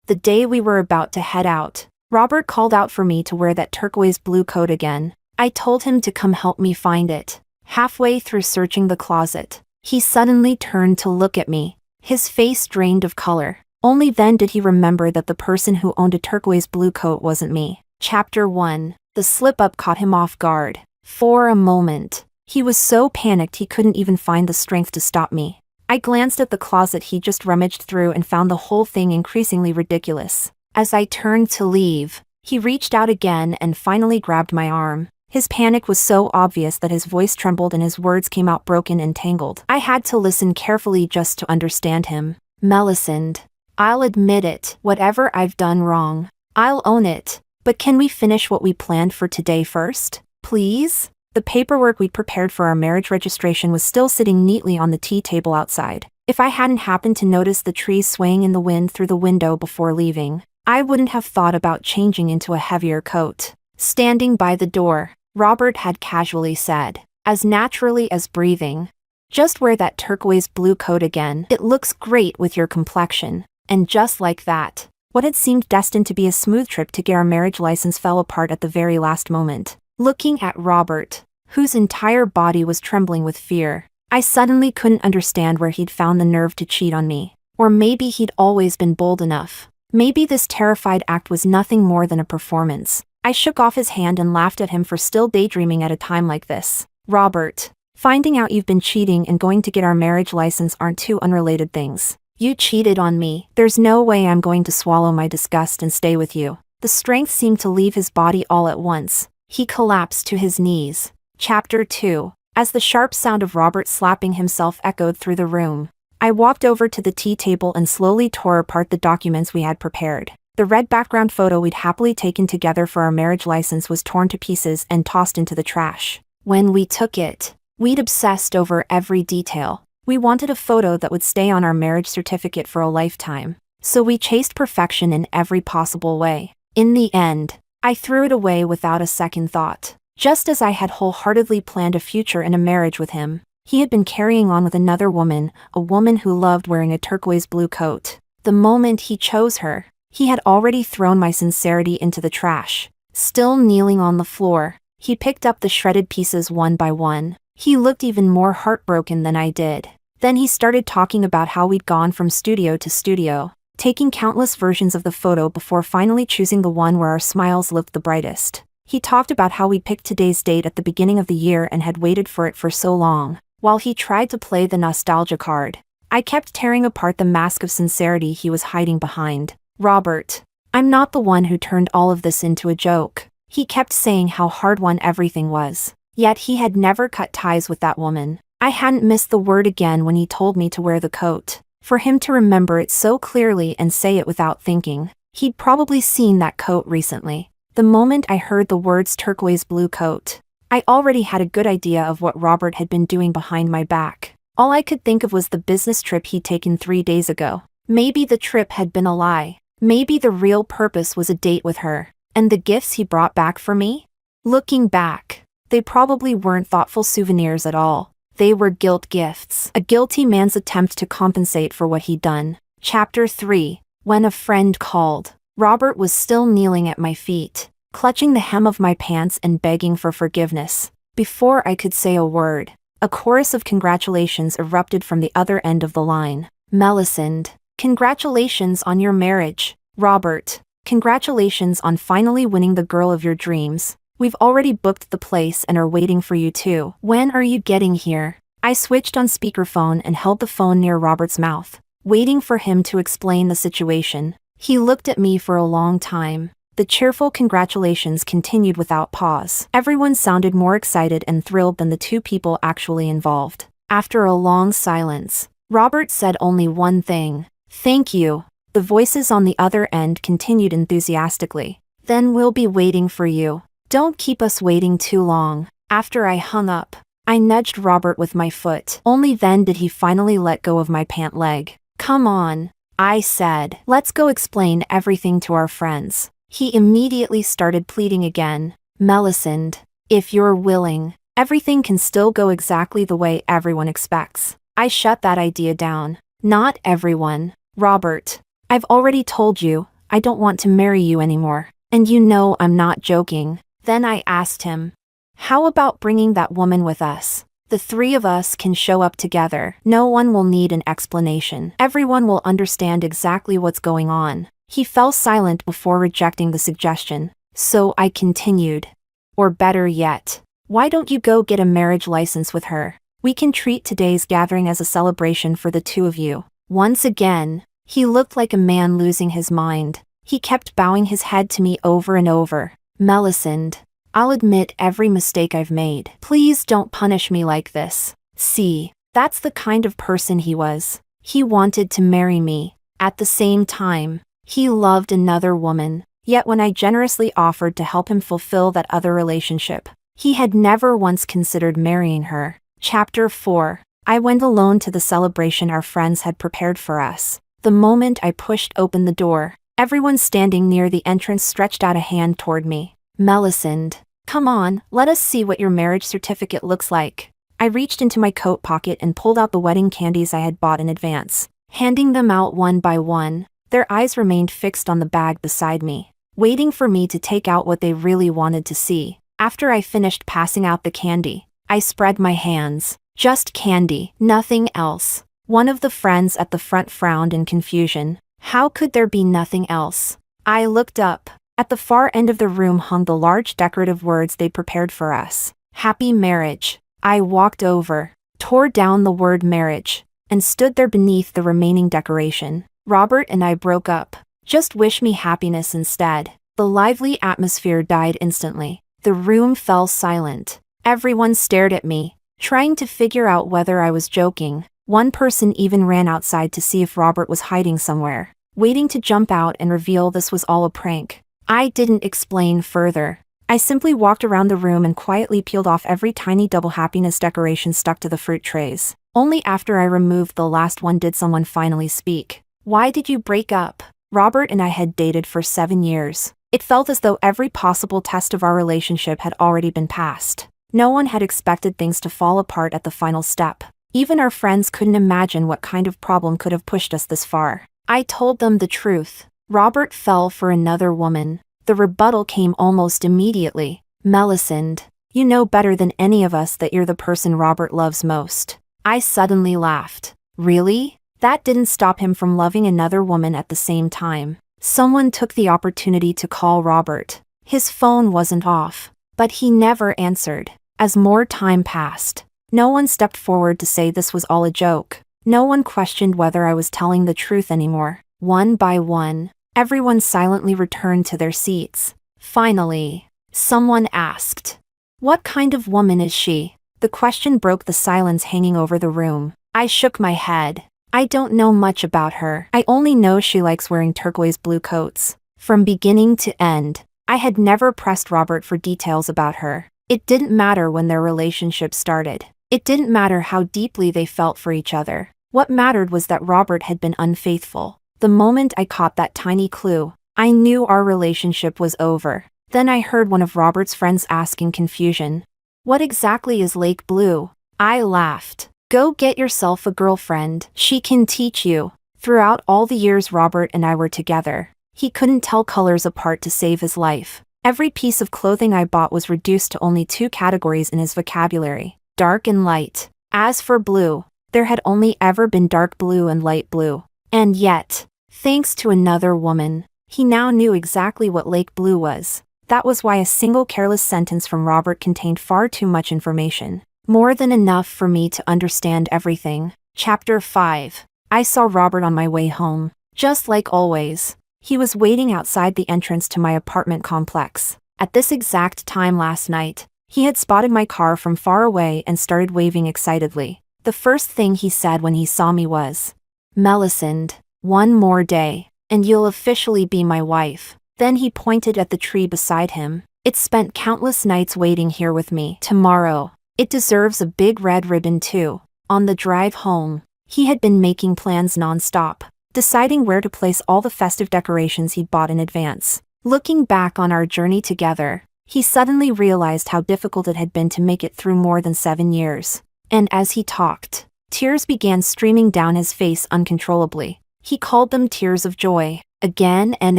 The day we were about to head out, Robert called out for me to wear that turquoise blue coat again. I told him to come help me find it. Halfway through searching the closet, he suddenly turned to look at me, his face drained of color. Only then did he remember that the person who owned a turquoise blue coat wasn't me. Chapter 1. The slip-up caught him off guard. For a moment, he was so panicked he couldn't even find the strength to stop me. I glanced at the closet he just rummaged through and found the whole thing increasingly ridiculous. As I turned to leave, he reached out again and finally grabbed my arm. His panic was so obvious that his voice trembled and his words came out broken and tangled. I had to listen carefully just to understand him. Melisande, I'll admit it, whatever I've done wrong. I'll own it. But can we finish what we planned for today first? Please? The paperwork we'd prepared for our marriage registration was still sitting neatly on the tea table outside. If I hadn't happened to notice the trees swaying in the wind through the window before leaving, I wouldn't have thought about changing into a heavier coat. Standing by the door, Robert had casually said, as naturally as breathing, "Just wear that turquoise blue coat again. It looks great with your complexion." And just like that, what had seemed destined to be a smooth trip to get our marriage license fell apart at the very last moment. Looking at Robert, whose entire body was trembling with fear, I suddenly couldn't understand where he'd found the nerve to cheat on me. Or maybe he'd always been bold enough. Maybe this terrified act was nothing more than a performance. I shook off his hand and laughed at him for still daydreaming at a time like this. Robert, finding out you've been cheating and going to get our marriage license aren't two unrelated things. You cheated on me. There's no way I'm going to swallow my disgust and stay with you. The strength seemed to leave his body all at once. He collapsed to his knees. Chapter 2. As the sharp sound of Robert slapping himself echoed through the room, I walked over to the tea table and slowly tore apart the documents we had prepared. The red background photo we'd happily taken together for our marriage license was torn to pieces and tossed into the trash. When we took it, we'd obsessed over every detail. We wanted a photo that would stay on our marriage certificate for a lifetime. So we chased perfection in every possible way. In the end, I threw it away without a second thought. Just as I had wholeheartedly planned a future and a marriage with him, he had been carrying on with another woman, a woman who loved wearing a turquoise blue coat. The moment he chose her, he had already thrown my sincerity into the trash. Still kneeling on the floor, he picked up the shredded pieces one by one. He looked even more heartbroken than I did. Then he started talking about how we'd gone from studio to studio, taking countless versions of the photo before finally choosing the one where our smiles looked the brightest. He talked about how we picked today's date at the beginning of the year and had waited for it for so long. While he tried to play the nostalgia card, I kept tearing apart the mask of sincerity he was hiding behind. Robert, I'm not the one who turned all of this into a joke. He kept saying how hard-won everything was. Yet he had never cut ties with that woman. I hadn't missed the word again when he told me to wear the coat. For him to remember it so clearly and say it without thinking, he'd probably seen that coat recently. The moment I heard the words turquoise blue coat, I already had a good idea of what Robert had been doing behind my back. All I could think of was the business trip he'd taken 3 days ago. Maybe the trip had been a lie. Maybe the real purpose was a date with her. And the gifts he brought back for me? Looking back, they probably weren't thoughtful souvenirs at all. They were guilt gifts. A guilty man's attempt to compensate for what he'd done. Chapter 3. When a friend called. Robert was still kneeling at my feet, clutching the hem of my pants and begging for forgiveness. Before I could say a word, a chorus of congratulations erupted from the other end of the line. Melisande, congratulations on your marriage. Robert, congratulations on finally winning the girl of your dreams. We've already booked the place and are waiting for you too. When are you getting here? I switched on speakerphone and held the phone near Robert's mouth, waiting for him to explain the situation. He looked at me for a long time. The cheerful congratulations continued without pause. Everyone sounded more excited and thrilled than the two people actually involved. After a long silence, Robert said only one thing. Thank you. The voices on the other end continued enthusiastically. Then we'll be waiting for you. Don't keep us waiting too long. After I hung up, I nudged Robert with my foot. Only then did he finally let go of my pant leg. Come on, I said. Let's go explain everything to our friends. He immediately started pleading again. Melisande, if you're willing, everything can still go exactly the way everyone expects. I shut that idea down. Not everyone. Robert, I've already told you, I don't want to marry you anymore. And you know I'm not joking. Then I asked him, how about bringing that woman with us? The three of us can show up together. No one will need an explanation. Everyone will understand exactly what's going on. He fell silent before rejecting the suggestion. So I continued. Or better yet, why don't you go get a marriage license with her? We can treat today's gathering as a celebration for the two of you. Once again, he looked like a man losing his mind. He kept bowing his head to me over and over. Melisande, I'll admit every mistake I've made. Please don't punish me like this. See, that's the kind of person he was. He wanted to marry me. At the same time, he loved another woman. Yet when I generously offered to help him fulfill that other relationship, he had never once considered marrying her. Chapter 4. I went alone to the celebration our friends had prepared for us. The moment I pushed open the door, everyone standing near the entrance stretched out a hand toward me. Melisande, come on, let us see what your marriage certificate looks like. I reached into my coat pocket and pulled out the wedding candies I had bought in advance. Handing them out one by one, their eyes remained fixed on the bag beside me, waiting for me to take out what they really wanted to see. After I finished passing out the candy, I spread my hands. Just candy, nothing else. One of the friends at the front frowned in confusion. How could there be nothing else? I looked up. At the far end of the room hung the large decorative words they prepared for us. Happy marriage. I walked over, tore down the word marriage, and stood there beneath the remaining decoration. Robert and I broke up. Just wish me happiness instead. The lively atmosphere died instantly. The room fell silent. Everyone stared at me, trying to figure out whether I was joking. One person even ran outside to see if Robert was hiding somewhere, waiting to jump out and reveal this was all a prank. I didn't explain further. I simply walked around the room and quietly peeled off every tiny double happiness decoration stuck to the fruit trays. Only after I removed the last one did someone finally speak. Why did you break up? Robert and I had dated for 7 years. It felt as though every possible test of our relationship had already been passed. No one had expected things to fall apart at the final step. Even our friends couldn't imagine what kind of problem could have pushed us this far. I told them the truth. Robert fell for another woman. The rebuttal came almost immediately. Melisande, you know better than any of us that you're the person Robert loves most. I suddenly laughed. Really? That didn't stop him from loving another woman at the same time. Someone took the opportunity to call Robert. His phone wasn't off, but he never answered. As more time passed, no one stepped forward to say this was all a joke. No one questioned whether I was telling the truth anymore. One by one, everyone silently returned to their seats. Finally, someone asked, "What kind of woman is she?" The question broke the silence hanging over the room. I shook my head. I don't know much about her. I only know she likes wearing turquoise blue coats. From beginning to end, I had never pressed Robert for details about her. It didn't matter when their relationship started. It didn't matter how deeply they felt for each other. What mattered was that Robert had been unfaithful. The moment I caught that tiny clue, I knew our relationship was over. Then I heard one of Robert's friends ask in confusion, "What exactly is Lake Blue?" I laughed. "Go get yourself a girlfriend. She can teach you." Throughout all the years Robert and I were together, he couldn't tell colors apart to save his life. Every piece of clothing I bought was reduced to only 2 categories in his vocabulary: dark and light. As for blue, there had only ever been dark blue and light blue. And yet, thanks to another woman, he now knew exactly what Lake Blue was. That was why a single careless sentence from Robert contained far too much information. More than enough for me to understand everything. Chapter 5. I saw Robert on my way home. Just like always, he was waiting outside the entrance to my apartment complex. At this exact time last night, he had spotted my car from far away and started waving excitedly. The first thing he said when he saw me was, "Melisande, one more day, and you'll officially be my wife." Then he pointed at the tree beside him. "It's spent countless nights waiting here with me. Tomorrow, it deserves a big red ribbon too." On the drive home, he had been making plans non-stop, deciding where to place all the festive decorations he'd bought in advance. Looking back on our journey together, he suddenly realized how difficult it had been to make it through more than 7 years. And as he talked, tears began streaming down his face uncontrollably. He called them tears of joy. Again and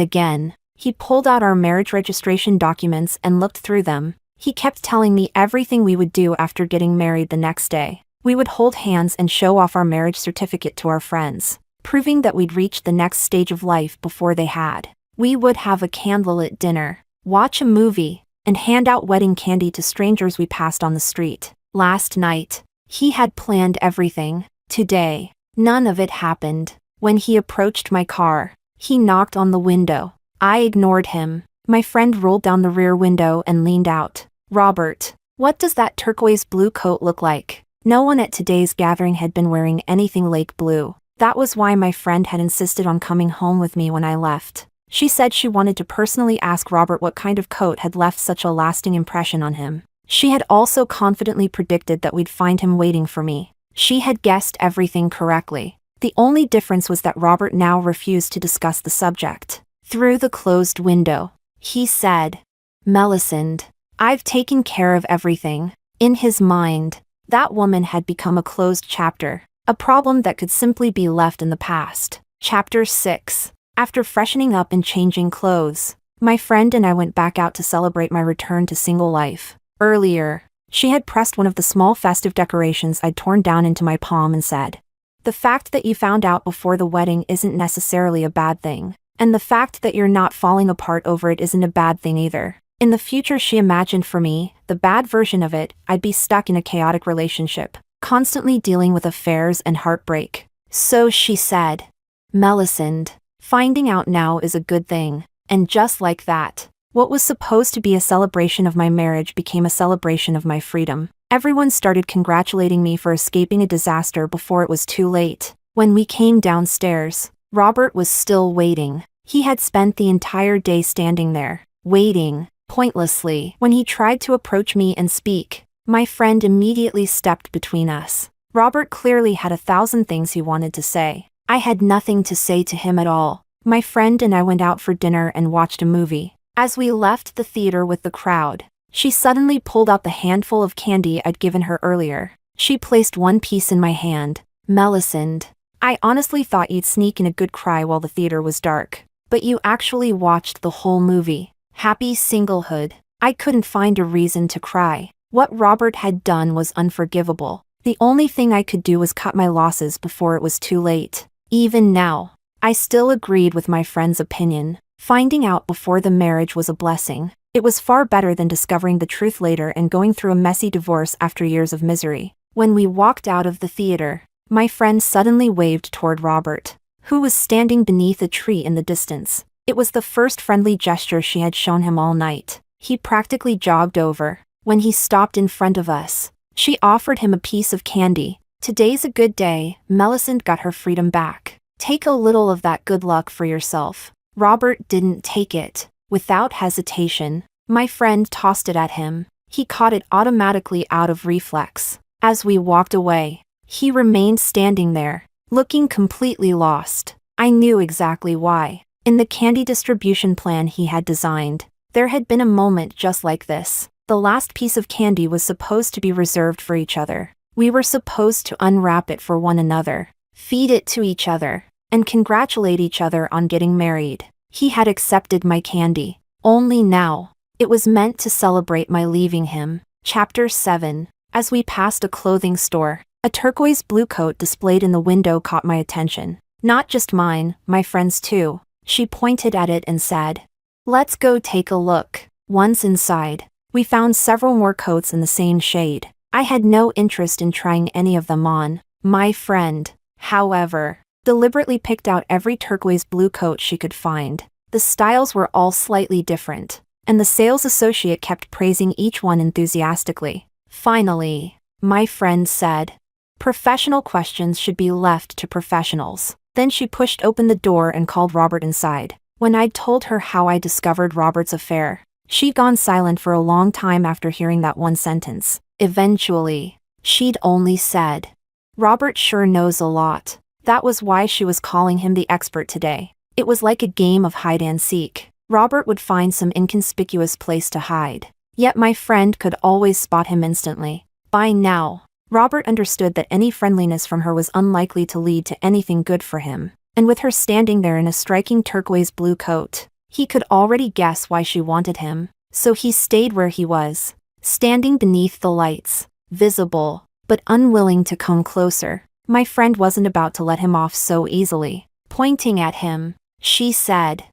again. He pulled out our marriage registration documents and looked through them. He kept telling me everything we would do after getting married the next day. We would hold hands and show off our marriage certificate to our friends, proving that we'd reached the next stage of life before they had. We would have a candlelit dinner, watch a movie, and hand out wedding candy to strangers we passed on the street. Last night, he had planned everything. Today, none of it happened. When he approached my car, he knocked on the window. I ignored him. My friend rolled down the rear window and leaned out. "Robert, what does that turquoise blue coat look like?" No one at today's gathering had been wearing anything lake blue. That was why my friend had insisted on coming home with me when I left. She said she wanted to personally ask Robert what kind of coat had left such a lasting impression on him. She had also confidently predicted that we'd find him waiting for me. She had guessed everything correctly. The only difference was that Robert now refused to discuss the subject. Through the closed window, he said, "Melisande, I've taken care of everything." In his mind, that woman had become a closed chapter, a problem that could simply be left in the past. Chapter 6. After freshening up and changing clothes, my friend and I went back out to celebrate my return to single life. Earlier, she had pressed one of the small festive decorations I'd torn down into my palm and said, "The fact that you found out before the wedding isn't necessarily a bad thing. And the fact that you're not falling apart over it isn't a bad thing either." In the future she imagined for me, the bad version of it, I'd be stuck in a chaotic relationship, constantly dealing with affairs and heartbreak. So she said, "Melisande, finding out now is a good thing." And just like that, what was supposed to be a celebration of my marriage became a celebration of my freedom. Everyone started congratulating me for escaping a disaster before it was too late. When we came downstairs, Robert was still waiting. He had spent the entire day standing there, waiting, pointlessly. When he tried to approach me and speak, my friend immediately stepped between us. Robert clearly had 1,000 things he wanted to say. I had nothing to say to him at all. My friend and I went out for dinner and watched a movie. As we left the theater with the crowd, she suddenly pulled out the handful of candy I'd given her earlier. She placed one piece in my hand. "Melisande, I honestly thought you'd sneak in a good cry while the theater was dark. But you actually watched the whole movie. Happy singlehood." I couldn't find a reason to cry. What Robert had done was unforgivable. The only thing I could do was cut my losses before it was too late. Even now, I still agreed with my friend's opinion. Finding out before the marriage was a blessing. It was far better than discovering the truth later and going through a messy divorce after years of misery. When we walked out of the theater, my friend suddenly waved toward Robert, who was standing beneath a tree in the distance. It was the first friendly gesture she had shown him all night. He practically jogged over. When he stopped in front of us, she offered him a piece of candy. "Today's a good day." Melisande got her freedom back. "Take a little of that good luck for yourself." Robert didn't take it. Without hesitation, my friend tossed it at him. He caught it automatically out of reflex. As we walked away, he remained standing there, looking completely lost. I knew exactly why. In the candy distribution plan he had designed, there had been a moment just like this. The last piece of candy was supposed to be reserved for each other. We were supposed to unwrap it for one another, feed it to each other, and congratulate each other on getting married. He had accepted my candy. Only now, it was meant to celebrate my leaving him. Chapter 7. As we passed a clothing store, a turquoise blue coat displayed in the window caught my attention. Not just mine, my friend's too. She pointed at it and said, "Let's go take a look." Once inside, we found several more coats in the same shade. I had no interest in trying any of them on. My friend, however, deliberately picked out every turquoise blue coat she could find. The styles were all slightly different, and the sales associate kept praising each one enthusiastically. Finally, my friend said, "Professional questions should be left to professionals." Then she pushed open the door and called Robert inside. When I'd told her how I discovered Robert's affair, she'd gone silent for a long time after hearing that one sentence. Eventually, she'd only said, "Robert sure knows a lot." That was why she was calling him the expert today. It was like a game of hide and seek. Robert would find some inconspicuous place to hide, yet my friend could always spot him instantly. By now, Robert understood that any friendliness from her was unlikely to lead to anything good for him. and with her standing there in a striking turquoise blue coat. He could already guess why she wanted him, so he stayed where he was, standing beneath the lights, visible, but unwilling to come closer. My friend wasn't about to let him off so easily. Pointing at him, she said,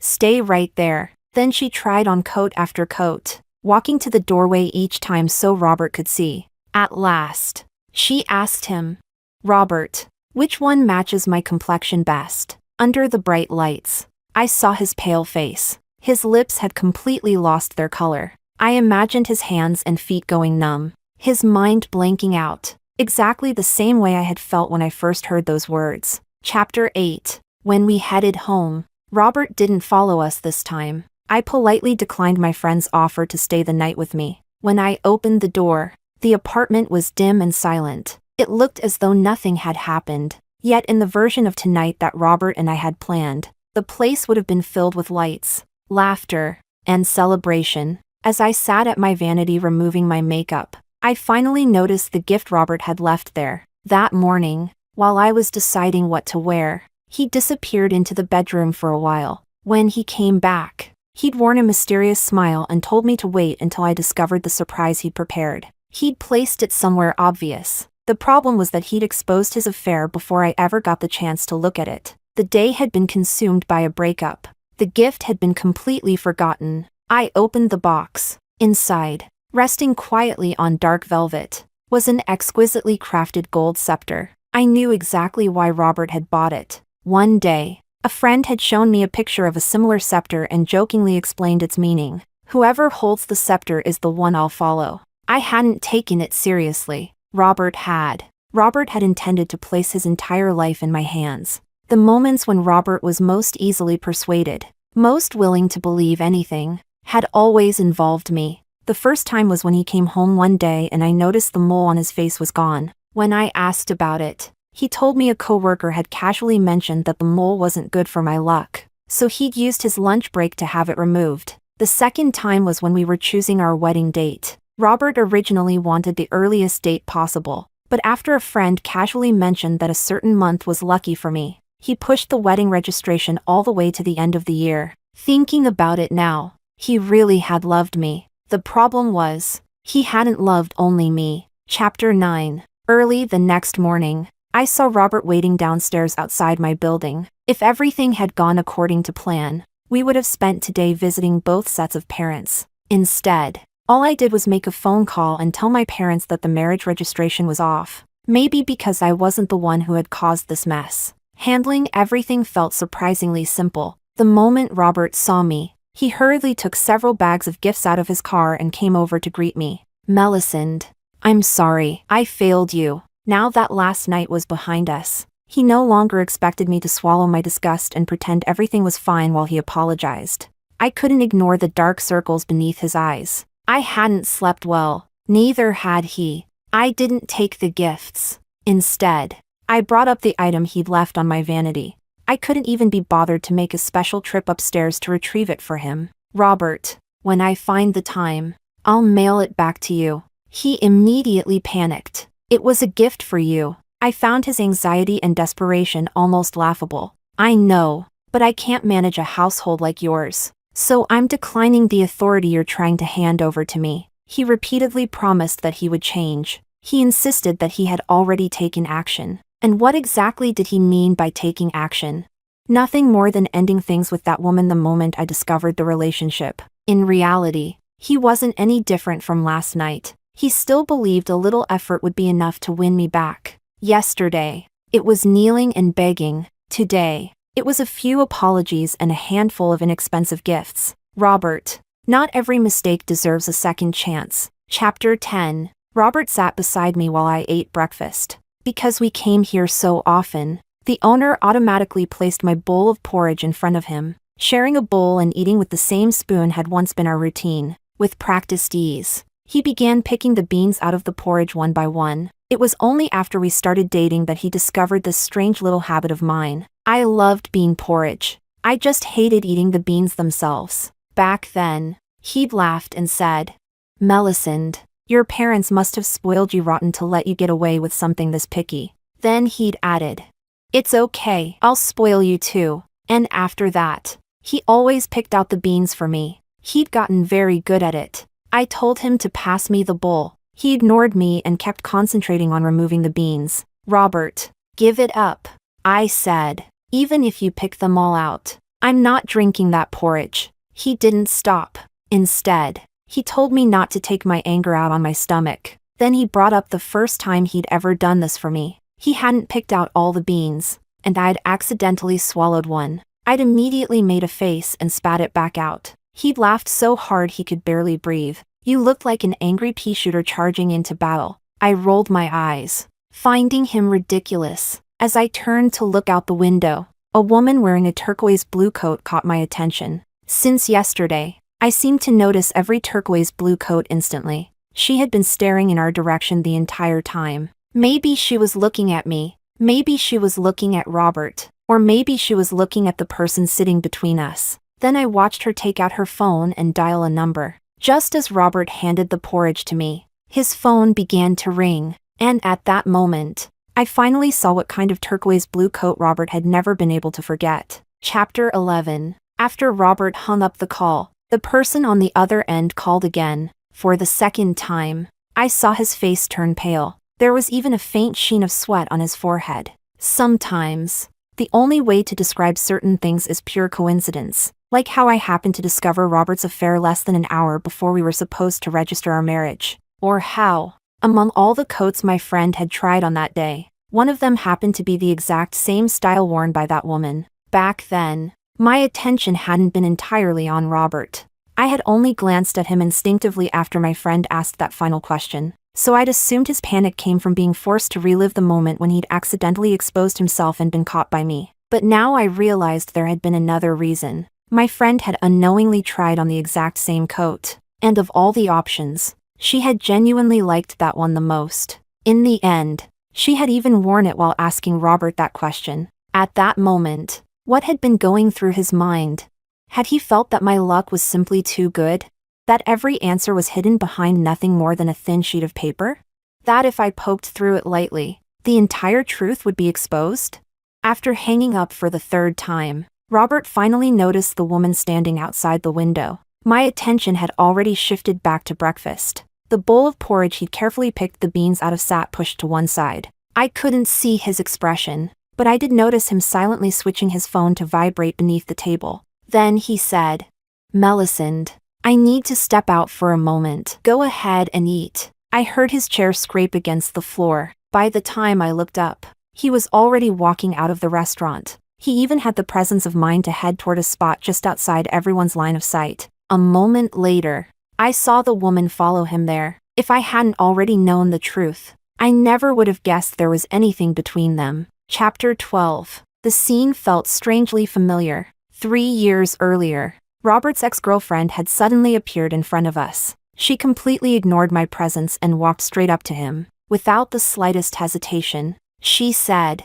"Stay right there." Then she tried on coat after coat, walking to the doorway each time so Robert could see. At last, she asked him, "Robert, which one matches my complexion best?" Under the bright lights, I saw his pale face. His lips had completely lost their color. I imagined his hands and feet going numb, his mind blanking out, exactly the same way I had felt when I first heard those words. Chapter 8. When we headed home, Robert didn't follow us this time. I politely declined my friend's offer to stay the night with me. When I opened the door, the apartment was dim and silent. It looked as though nothing had happened. Yet in the version of tonight that Robert and I had planned, the place would have been filled with lights, laughter, and celebration. As I sat at my vanity removing my makeup, I finally noticed the gift Robert had left there. That morning, while I was deciding what to wear, he disappeared into the bedroom for a while. When he came back, he'd worn a mysterious smile and told me to wait until I discovered the surprise he'd prepared. He'd placed it somewhere obvious. The problem was that he'd exposed his affair before I ever got the chance to look at it. The day had been consumed by a breakup. The gift had been completely forgotten. I opened the box. Inside, resting quietly on dark velvet, was an exquisitely crafted gold scepter. I knew exactly why Robert had bought it. One day, a friend had shown me a picture of a similar scepter and jokingly explained its meaning. "Whoever holds the scepter is the one I'll follow." I hadn't taken it seriously. Robert had. Robert had intended to place his entire life in my hands. The moments when Robert was most easily persuaded, most willing to believe anything, had always involved me. The first time was when he came home one day and I noticed the mole on his face was gone. When I asked about it, he told me a coworker had casually mentioned that the mole wasn't good for my luck, so he'd used his lunch break to have it removed. The second time was when we were choosing our wedding date. Robert originally wanted the earliest date possible, but after a friend casually mentioned that a certain month was lucky for me, he pushed the wedding registration all the way to the end of the year. Thinking about it now, he really had loved me. The problem was, he hadn't loved only me. Chapter 9. Early the next morning, I saw Robert waiting downstairs outside my building. If everything had gone according to plan, we would have spent today visiting both sets of parents. Instead, all I did was make a phone call and tell my parents that the marriage registration was off. Maybe because I wasn't the one who had caused this mess. Handling everything felt surprisingly simple. The moment Robert saw me, he hurriedly took several bags of gifts out of his car and came over to greet me. "Melisande, I'm sorry, I failed you." Now that last night was behind us, he no longer expected me to swallow my disgust and pretend everything was fine while he apologized. I couldn't ignore the dark circles beneath his eyes. I hadn't slept well, neither had he. I didn't take the gifts. Instead, I brought up the item he'd left on my vanity. I couldn't even be bothered to make a special trip upstairs to retrieve it for him. "Robert, when I find the time, I'll mail it back to you." He immediately panicked. "It was a gift for you." I found his anxiety and desperation almost laughable. "I know, but I can't manage a household like yours, so I'm declining the authority you're trying to hand over to me." He repeatedly promised that he would change. He insisted that he had already taken action. And what exactly did he mean by taking action? Nothing more than ending things with that woman the moment I discovered the relationship. In reality, he wasn't any different from last night. He still believed a little effort would be enough to win me back. Yesterday, it was kneeling and begging. Today, it was a few apologies and a handful of inexpensive gifts. Robert, not every mistake deserves a second chance. Chapter 10. Robert sat beside me while I ate breakfast. Because we came here so often, the owner automatically placed my bowl of porridge in front of him. Sharing a bowl and eating with the same spoon had once been our routine. With practiced ease, he began picking the beans out of the porridge one by one. It was only after we started dating that he discovered this strange little habit of mine. I loved bean porridge. I just hated eating the beans themselves. Back then, he'd laughed and said, "Melisande, your parents must have spoiled you rotten to let you get away with something this picky." Then he'd added, It's okay, I'll spoil you too. And after that, he always picked out the beans for me. He'd gotten very good at it. I told him to pass me the bowl. He ignored me and kept concentrating on removing the beans. Robert, give it up, I said. Even if you pick them all out, I'm not drinking that porridge. He didn't stop. Instead, he told me not to take my anger out on my stomach. Then he brought up the first time he'd ever done this for me. He hadn't picked out all the beans, and I'd accidentally swallowed one. I'd immediately made a face and spat it back out. He'd laughed so hard he could barely breathe. You looked like an angry pea shooter charging into battle. I rolled my eyes, finding him ridiculous. As I turned to look out the window, a woman wearing a turquoise blue coat caught my attention. Since yesterday, I seemed to notice every turquoise blue coat instantly. She had been staring in our direction the entire time. Maybe she was looking at me, maybe she was looking at Robert, or maybe she was looking at the person sitting between us. Then I watched her take out her phone and dial a number. Just as Robert handed the porridge to me, his phone began to ring, and at that moment, I finally saw what kind of turquoise blue coat Robert had never been able to forget. Chapter 11. After Robert hung up the call, the person on the other end called again. For the second time, I saw his face turn pale. There was even a faint sheen of sweat on his forehead. Sometimes, the only way to describe certain things is pure coincidence, like how I happened to discover Robert's affair less than an hour before we were supposed to register our marriage. Or how, among all the coats my friend had tried on that day, one of them happened to be the exact same style worn by that woman. Back then, my attention hadn't been entirely on Robert. I had only glanced at him instinctively after my friend asked that final question, so I'd assumed his panic came from being forced to relive the moment when he'd accidentally exposed himself and been caught by me. But now I realized there had been another reason. My friend had unknowingly tried on the exact same coat, and of all the options, she had genuinely liked that one the most. In the end, she had even worn it while asking Robert that question. At that moment, what had been going through his mind? Had he felt that my luck was simply too good? That every answer was hidden behind nothing more than a thin sheet of paper? That if I poked through it lightly, the entire truth would be exposed? After hanging up for the third time, Robert finally noticed the woman standing outside the window. My attention had already shifted back to breakfast. The bowl of porridge he'd carefully picked the beans out of sat pushed to one side. I couldn't see his expression, but I did notice him silently switching his phone to vibrate beneath the table. Then he said, "Melisande, I need to step out for a moment. Go ahead and eat." I heard his chair scrape against the floor. By the time I looked up, he was already walking out of the restaurant. He even had the presence of mind to head toward a spot just outside everyone's line of sight. A moment later, I saw the woman follow him there. If I hadn't already known the truth, I never would have guessed there was anything between them. Chapter 12. The scene felt strangely familiar. 3 years earlier, Robert's ex-girlfriend had suddenly appeared in front of us. She completely ignored my presence and walked straight up to him. Without the slightest hesitation, she said,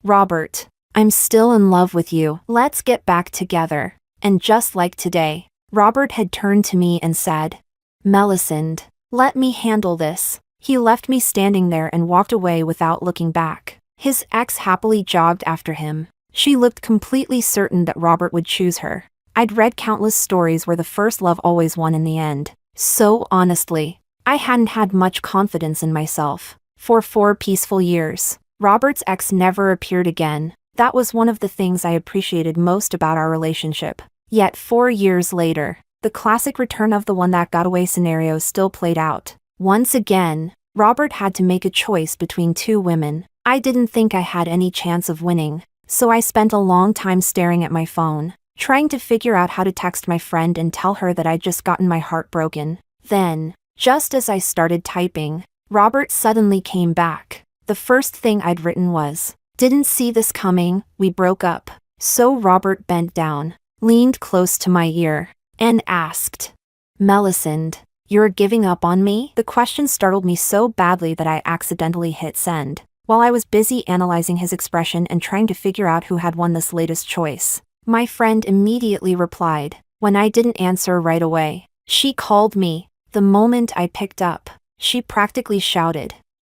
"Robert, I'm still in love with you. Let's get back together." And just like today, Robert had turned to me and said, "Melisande, let me handle this." He left me standing there and walked away without looking back. His ex happily jogged after him. She looked completely certain that Robert would choose her. I'd read countless stories where the first love always won in the end. So honestly, I hadn't had much confidence in myself. For 4 peaceful years, Robert's ex never appeared again. That was one of the things I appreciated most about our relationship. Yet 4 years later, the classic return of the one that got away scenario still played out. Once again, Robert had to make a choice between 2 women. I didn't think I had any chance of winning, so I spent a long time staring at my phone, trying to figure out how to text my friend and tell her that I'd just gotten my heart broken. Then, just as I started typing, Robert suddenly came back. The first thing I'd written was, "Didn't see this coming, we broke up." So Robert bent down, leaned close to my ear, and asked, "Melisande, you're giving up on me?" The question startled me so badly that I accidentally hit send, while I was busy analyzing his expression and trying to figure out who had won this latest choice. My friend immediately replied. When I didn't answer right away, she called me. The moment I picked up, she practically shouted,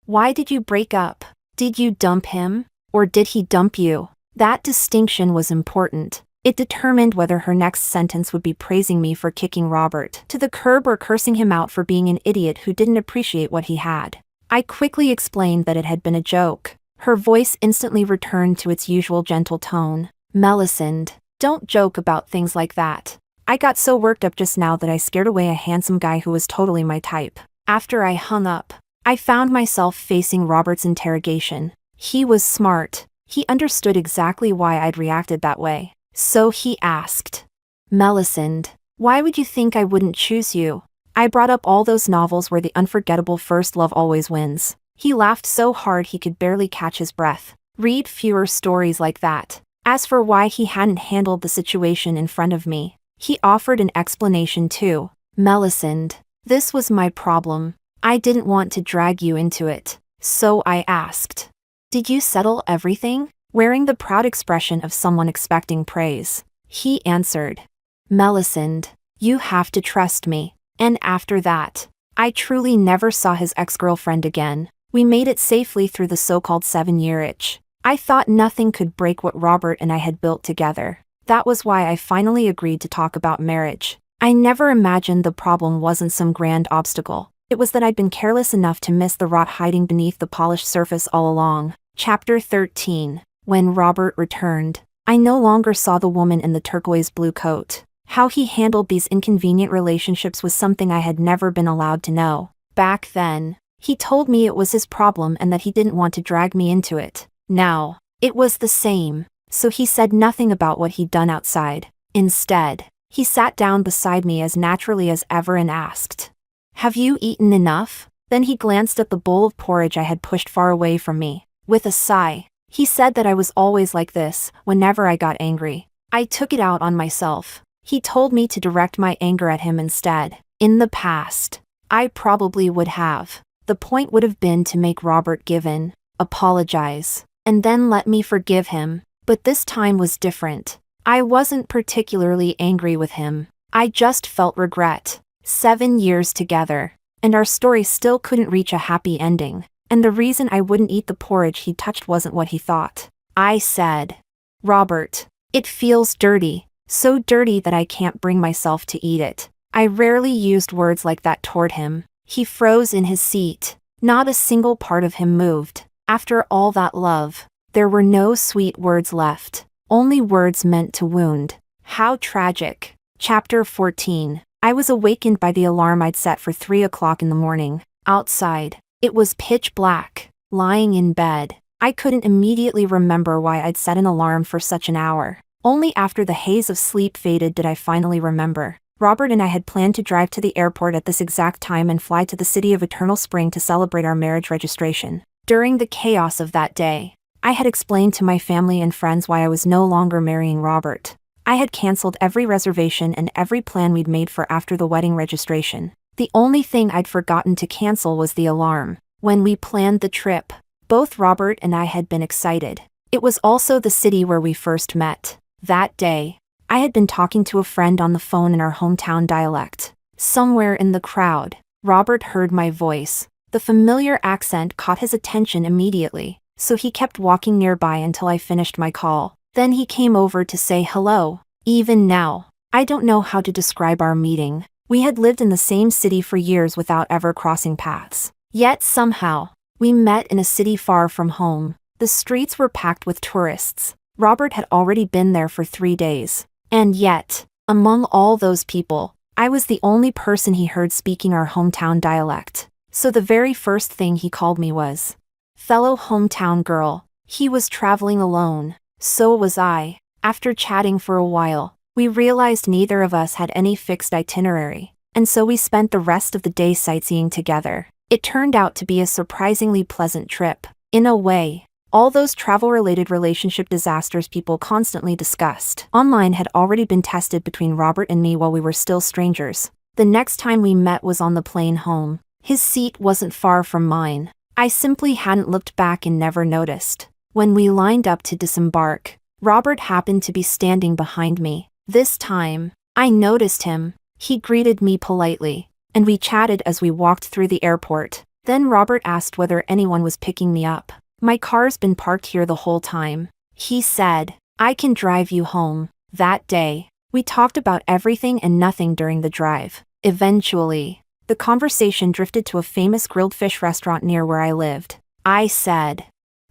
"Why did you break up? Did you dump him?" Or did he dump you? That distinction was important. It determined whether her next sentence would be praising me for kicking Robert to the curb or cursing him out for being an idiot who didn't appreciate what he had. I quickly explained that it had been a joke. Her voice instantly returned to its usual gentle tone. Melisande, don't joke about things like that. I got so worked up just now that I scared away a handsome guy who was totally my type. After I hung up, I found myself facing Robert's interrogation. He was smart. He understood exactly why I'd reacted that way. So he asked, Melisande, why would you think I wouldn't choose you? I brought up all those novels where the unforgettable first love always wins. He laughed so hard he could barely catch his breath. Read fewer stories like that. As for why he hadn't handled the situation in front of me, he offered an explanation too. Melisande, this was my problem. I didn't want to drag you into it. So I asked, did you settle everything? Wearing the proud expression of someone expecting praise, he answered, Melisande, you have to trust me. And after that, I truly never saw his ex-girlfriend again. We made it safely through the so-called 7-year itch. I thought nothing could break what Robert and I had built together. That was why I finally agreed to talk about marriage. I never imagined the problem wasn't some grand obstacle. It was that I'd been careless enough to miss the rot hiding beneath the polished surface all along. Chapter 13. When Robert returned, I no longer saw the woman in the turquoise blue coat. How he handled these inconvenient relationships was something I had never been allowed to know. Back then, he told me it was his problem and that he didn't want to drag me into it. Now, it was the same, so he said nothing about what he'd done outside. Instead, he sat down beside me as naturally as ever and asked, have you eaten enough? Then he glanced at the bowl of porridge I had pushed far away from me. With a sigh, he said that I was always like this, whenever I got angry. I took it out on myself. He told me to direct my anger at him instead. In the past, I probably would have. The point would have been to make Robert give in, apologize, and then let me forgive him. But this time was different. I wasn't particularly angry with him. I just felt regret. 7 years together, and our story still couldn't reach a happy ending. And the reason I wouldn't eat the porridge he touched wasn't what he thought. I said, Robert, it feels dirty, so dirty that I can't bring myself to eat it. I rarely used words like that toward him. He froze in his seat. Not a single part of him moved. After all that love, there were no sweet words left, only words meant to wound. How tragic. Chapter 14. I was awakened by the alarm I'd set for 3 o'clock in the morning. Outside, it was pitch black. Lying in bed, I couldn't immediately remember why I'd set an alarm for such an hour. Only after the haze of sleep faded did I finally remember. Robert and I had planned to drive to the airport at this exact time and fly to the city of Eternal Spring to celebrate our marriage registration. During the chaos of that day, I had explained to my family and friends why I was no longer marrying Robert. I had canceled every reservation and every plan we'd made for after the wedding registration. The only thing I'd forgotten to cancel was the alarm. When we planned the trip, both Robert and I had been excited. It was also the city where we first met. That day, I had been talking to a friend on the phone in our hometown dialect. Somewhere in the crowd, Robert heard my voice. The familiar accent caught his attention immediately, so he kept walking nearby until I finished my call. Then he came over to say hello. Even now, I don't know how to describe our meeting. We had lived in the same city for years without ever crossing paths. Yet somehow, we met in a city far from home. The streets were packed with tourists. Robert had already been there for 3 days. And yet, among all those people, I was the only person he heard speaking our hometown dialect. So the very first thing he called me was, fellow hometown girl. He was traveling alone. So was I. After chatting for a while, we realized neither of us had any fixed itinerary, and so we spent the rest of the day sightseeing together. It turned out to be a surprisingly pleasant trip. In a way, all those travel-related relationship disasters people constantly discussed online had already been tested between Robert and me while we were still strangers. The next time we met was on the plane home. His seat wasn't far from mine. I simply hadn't looked back and never noticed. When we lined up to disembark, Robert happened to be standing behind me. This time, I noticed him. He greeted me politely, and we chatted as we walked through the airport. Then Robert asked whether anyone was picking me up. My car's been parked here the whole time. He said, I can drive you home. That day, we talked about everything and nothing during the drive. Eventually, the conversation drifted to a famous grilled fish restaurant near where I lived. I said,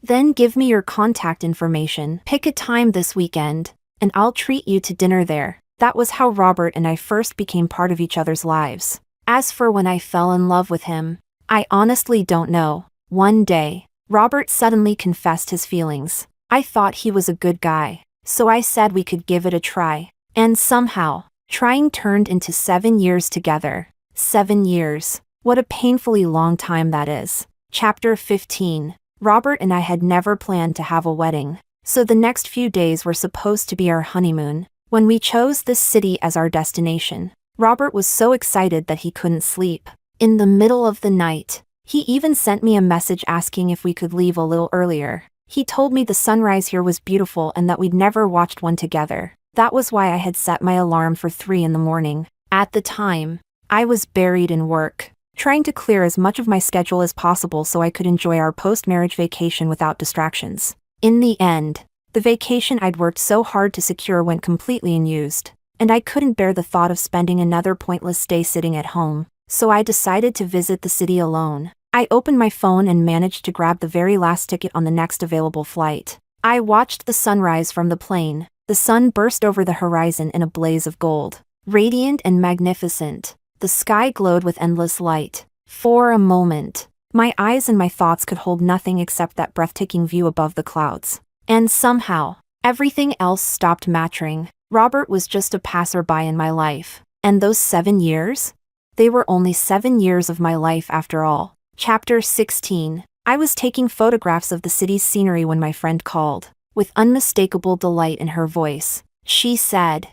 then give me your contact information. Pick a time this weekend, and I'll treat you to dinner there. That was how Robert and I first became part of each other's lives. As for when I fell in love with him, I honestly don't know. One day, Robert suddenly confessed his feelings. I thought he was a good guy, so I said we could give it a try. And somehow, trying turned into 7 years together. 7 years. What a painfully long time that is. Chapter 15. Robert and I had never planned to have a wedding, so the next few days were supposed to be our honeymoon. When we chose this city as our destination, Robert was so excited that he couldn't sleep. In the middle of the night, he even sent me a message asking if we could leave a little earlier. He told me the sunrise here was beautiful and that we'd never watched one together. That was why I had set my alarm for 3 in the morning. At the time, I was buried in work, trying to clear as much of my schedule as possible so I could enjoy our post-marriage vacation without distractions. In the end, the vacation I'd worked so hard to secure went completely unused, and I couldn't bear the thought of spending another pointless day sitting at home, so I decided to visit the city alone. I opened my phone and managed to grab the very last ticket on the next available flight. I watched the sunrise from the plane. The sun burst over the horizon in a blaze of gold, radiant and magnificent. The sky glowed with endless light. For a moment, my eyes and my thoughts could hold nothing except that breathtaking view above the clouds. And somehow, everything else stopped mattering. Robert was just a passerby in my life. And those 7 years? They were only 7 years of my life after all. Chapter 16. I was taking photographs of the city's scenery when my friend called. With unmistakable delight in her voice, she said,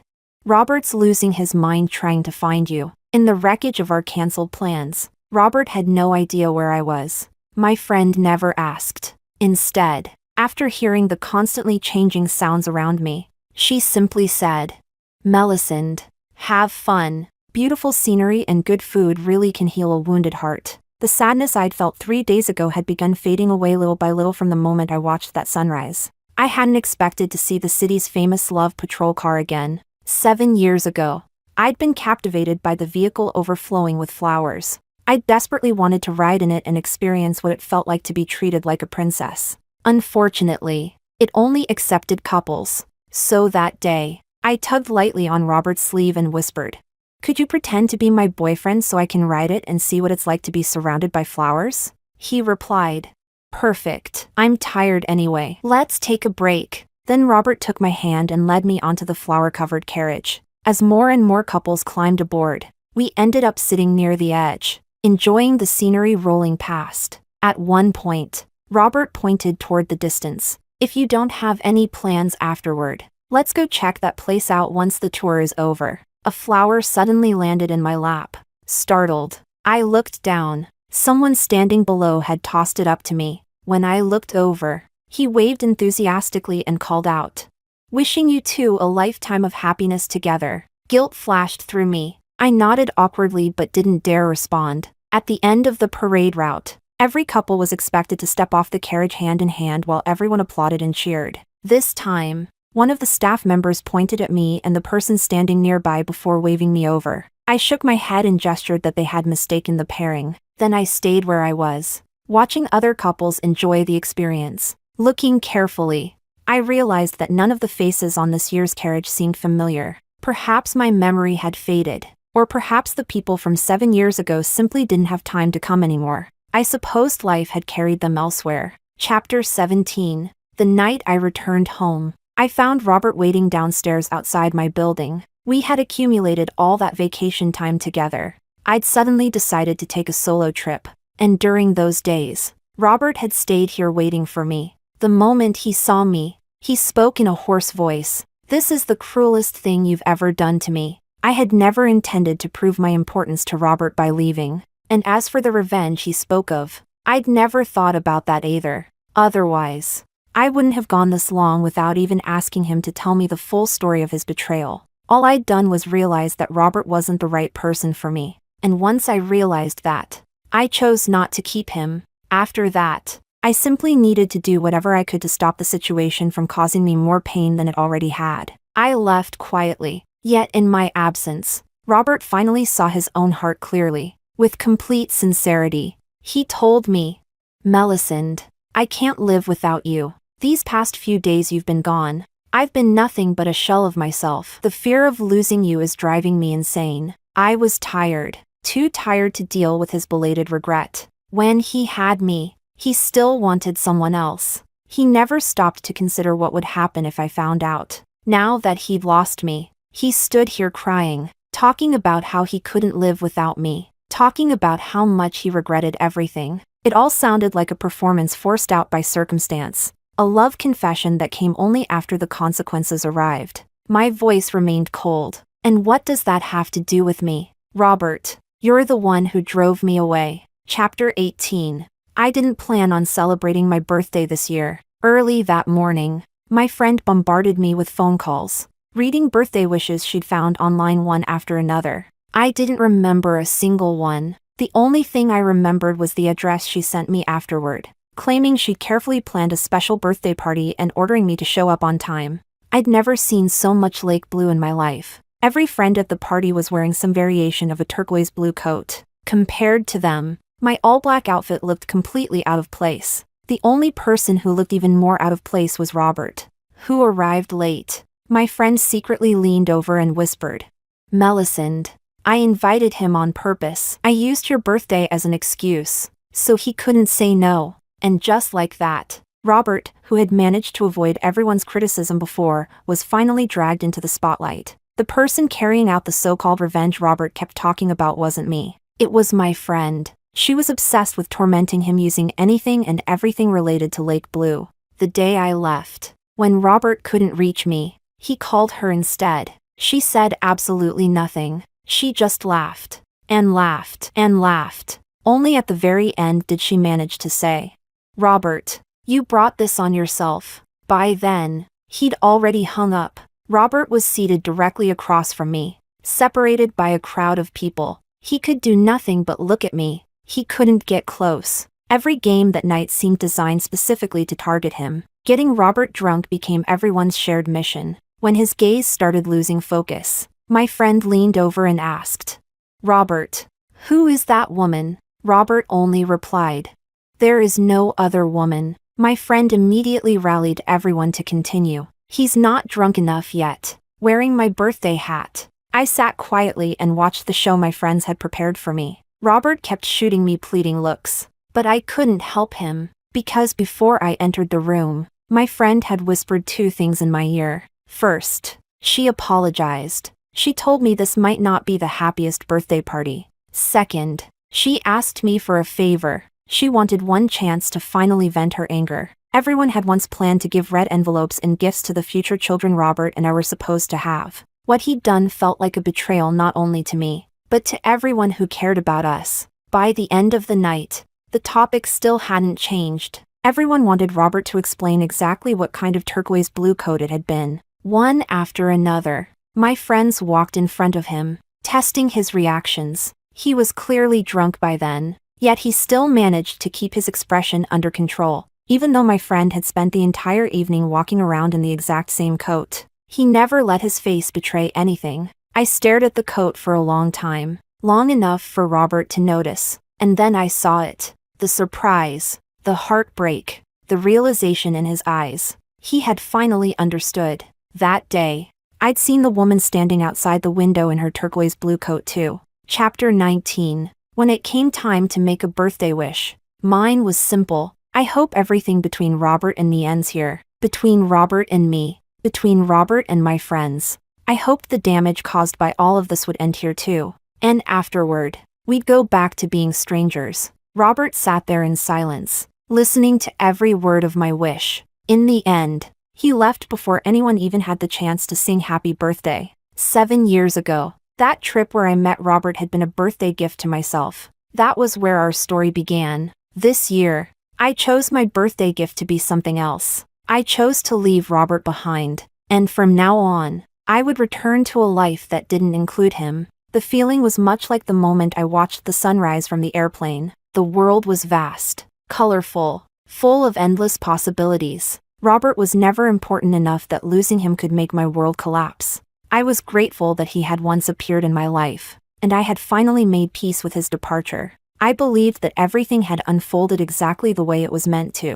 Robert's losing his mind trying to find you. In the wreckage of our cancelled plans, Robert had no idea where I was. My friend never asked. Instead, after hearing the constantly changing sounds around me, she simply said, Melisande, have fun. Beautiful scenery and good food really can heal a wounded heart. The sadness I'd felt 3 days ago had begun fading away little by little from the moment I watched that sunrise. I hadn't expected to see the city's famous Love Patrol car again. 7 years ago, I'd been captivated by the vehicle overflowing with flowers. I desperately wanted to ride in it and experience what it felt like to be treated like a princess. Unfortunately, it only accepted couples. So that day, I tugged lightly on Robert's sleeve and whispered, Could you pretend to be my boyfriend so I can ride it and see what it's like to be surrounded by flowers? He replied, Perfect. I'm tired anyway. Let's take a break. Then Robert took my hand and led me onto the flower-covered carriage. As more and more couples climbed aboard, we ended up sitting near the edge, enjoying the scenery rolling past. At one point, Robert pointed toward the distance. If you don't have any plans afterward, let's go check that place out once the tour is over. A flower suddenly landed in my lap. Startled, I looked down. Someone standing below had tossed it up to me. When I looked over, he waved enthusiastically and called out, Wishing you two a lifetime of happiness together. Guilt flashed through me. I nodded awkwardly but didn't dare respond. At the end of the parade route, every couple was expected to step off the carriage hand in hand while everyone applauded and cheered. This time, one of the staff members pointed at me and the person standing nearby before waving me over. I shook my head and gestured that they had mistaken the pairing. Then I stayed where I was, watching other couples enjoy the experience. Looking carefully, I realized that none of the faces on this year's carriage seemed familiar. Perhaps my memory had faded, or perhaps the people from 7 years ago simply didn't have time to come anymore. I supposed life had carried them elsewhere. Chapter 17. The night I returned home, I found Robert waiting downstairs outside my building. We had accumulated all that vacation time together. I'd suddenly decided to take a solo trip, and during those days, Robert had stayed here waiting for me. The moment he saw me, he spoke in a hoarse voice. This is the cruelest thing you've ever done to me. I had never intended to prove my importance to Robert by leaving. And as for the revenge he spoke of, I'd never thought about that either. Otherwise, I wouldn't have gone this long without even asking him to tell me the full story of his betrayal. All I'd done was realize that Robert wasn't the right person for me. And once I realized that, I chose not to keep him. After that, I simply needed to do whatever I could to stop the situation from causing me more pain than it already had. I left quietly, yet in my absence, Robert finally saw his own heart clearly. With complete sincerity, he told me, "Melisande, I can't live without you. These past few days you've been gone. I've been nothing but a shell of myself. The fear of losing you is driving me insane." I was tired, too tired to deal with his belated regret. When he had me, he still wanted someone else. He never stopped to consider what would happen if I found out. Now that he'd lost me, he stood here crying, talking about how he couldn't live without me, talking about how much he regretted everything. It all sounded like a performance forced out by circumstance, a love confession that came only after the consequences arrived. My voice remained cold. "And what does that have to do with me? Robert, you're the one who drove me away." Chapter 18. I didn't plan on celebrating my birthday this year. Early that morning, my friend bombarded me with phone calls, reading birthday wishes she'd found online one after another. I didn't remember a single one. The only thing I remembered was the address she sent me afterward, claiming she'd carefully planned a special birthday party and ordering me to show up on time. I'd never seen so much lake blue in my life. Every friend at the party was wearing some variation of a turquoise blue coat. Compared to them, my all-black outfit looked completely out of place. The only person who looked even more out of place was Robert, who arrived late. My friend secretly leaned over and whispered, "Melisande, I invited him on purpose. I used your birthday as an excuse, so he couldn't say no." And just like that, Robert, who had managed to avoid everyone's criticism before, was finally dragged into the spotlight. The person carrying out the so-called revenge Robert kept talking about wasn't me. It was my friend. She was obsessed with tormenting him using anything and everything related to Lake Blue. The day I left, when Robert couldn't reach me, he called her instead. She said absolutely nothing. She just laughed, and laughed, and laughed. Only at the very end did she manage to say, "Robert, you brought this on yourself." By then, he'd already hung up. Robert was seated directly across from me, separated by a crowd of people. He could do nothing but look at me. He couldn't get close. Every game that night seemed designed specifically to target him. Getting Robert drunk became everyone's shared mission. When his gaze started losing focus, my friend leaned over and asked, "Robert, who is that woman?" Robert only replied, "There is no other woman." My friend immediately rallied everyone to continue. "He's not drunk enough yet." Wearing my birthday hat, I sat quietly and watched the show my friends had prepared for me. Robert kept shooting me pleading looks, but I couldn't help him, because before I entered the room, my friend had whispered two things in my ear. First, she apologized. She told me this might not be the happiest birthday party. Second, she asked me for a favor. She wanted one chance to finally vent her anger. Everyone had once planned to give red envelopes and gifts to the future children Robert and I were supposed to have. What he'd done felt like a betrayal not only to me, but to everyone who cared about us. By the end of the night, the topic still hadn't changed. Everyone wanted Robert to explain exactly what kind of turquoise blue coat it had been. One after another, my friends walked in front of him, testing his reactions. He was clearly drunk by then, yet he still managed to keep his expression under control. Even though my friend had spent the entire evening walking around in the exact same coat, he never let his face betray anything. I stared at the coat for a long time, long enough for Robert to notice, and then I saw it. The surprise, the heartbreak, the realization in his eyes. He had finally understood. That day, I'd seen the woman standing outside the window in her turquoise blue coat too. Chapter 19. When it came time to make a birthday wish, mine was simple. I hope everything between Robert and me ends here. Between Robert and me. Between Robert and my friends. I hoped the damage caused by all of this would end here too. And afterward, we'd go back to being strangers. Robert sat there in silence, listening to every word of my wish. In the end, he left before anyone even had the chance to sing happy birthday. 7 years ago, that trip where I met Robert had been a birthday gift to myself. That was where our story began. This year, I chose my birthday gift to be something else. I chose to leave Robert behind, and from now on, I would return to a life that didn't include him. The feeling was much like the moment I watched the sunrise from the airplane. The world was vast, colorful, full of endless possibilities. Robert was never important enough that losing him could make my world collapse. I was grateful that he had once appeared in my life, and I had finally made peace with his departure. I believed that everything had unfolded exactly the way it was meant to.